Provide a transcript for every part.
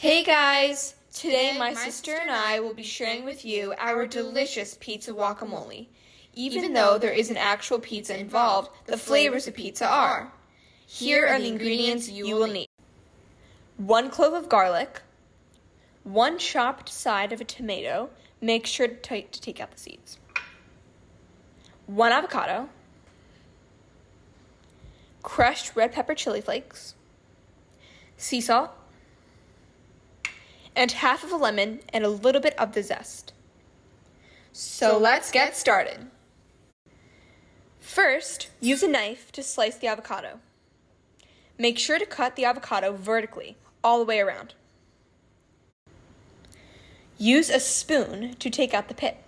Hey guys! Today my sister and I will be sharing with you our delicious pizza guacamole. Even though there isn't actual pizza involved, the flavors of pizza are. Here are the ingredients you will need. 1 clove of garlic, 1 chopped side of a tomato, make sure to take out the seeds, 1 avocado, crushed red pepper chili flakes, sea salt, and half of a lemon and a little bit of the zest. So let's get started. First, use a knife to slice the avocado. Make sure to cut the avocado vertically, all the way around. Use a spoon to take out the pit.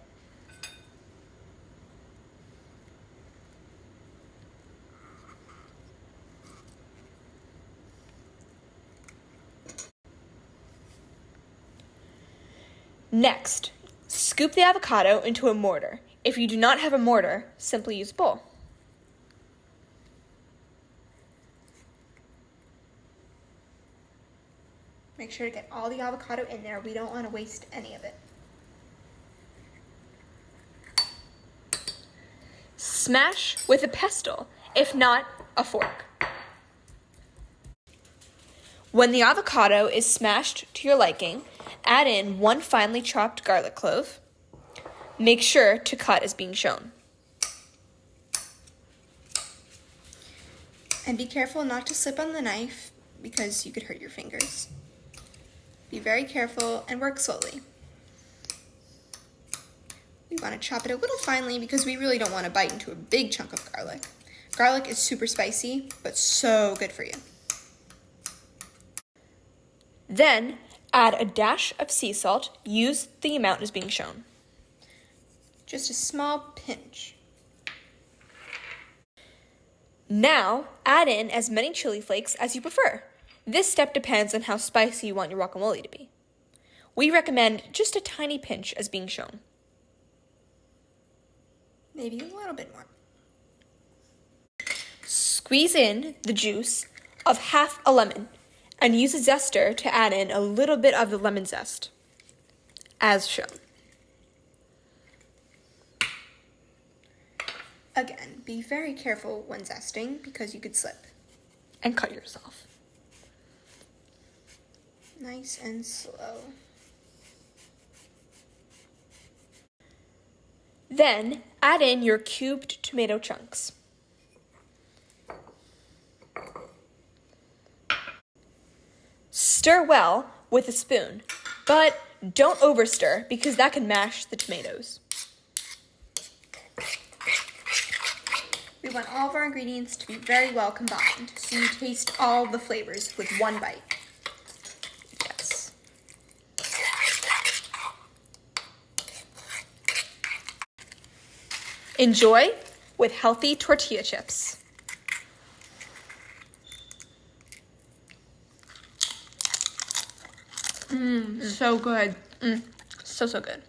Next, scoop the avocado into a mortar. If you do not have a mortar, simply use a bowl. Make sure to get all the avocado in there. We don't want to waste any of it. Smash with a pestle, if not a fork. When the avocado is smashed to your liking, add in 1 finely chopped garlic clove. Make sure to cut as being shown. And be careful not to slip on the knife because you could hurt your fingers. Be very careful and work slowly. We want to chop it a little finely because we really don't want to bite into a big chunk of garlic. Garlic is super spicy, but so good for you. Then, add a dash of sea salt. Use the amount as being shown. Just a small pinch. Now, add in as many chili flakes as you prefer. This step depends on how spicy you want your guacamole to be. We recommend just a tiny pinch as being shown. Maybe a little bit more. Squeeze in the juice of half a lemon and use a zester to add in a little bit of the lemon zest, as shown. Again, be very careful when zesting because you could slip and cut yourself. Nice and slow. Then, add in your cubed tomato chunks. Stir well with a spoon, but don't overstir because that can mash the tomatoes. We want all of our ingredients to be very well combined so you taste all the flavors with one bite. Yes. Enjoy with healthy tortilla chips. So good. So good.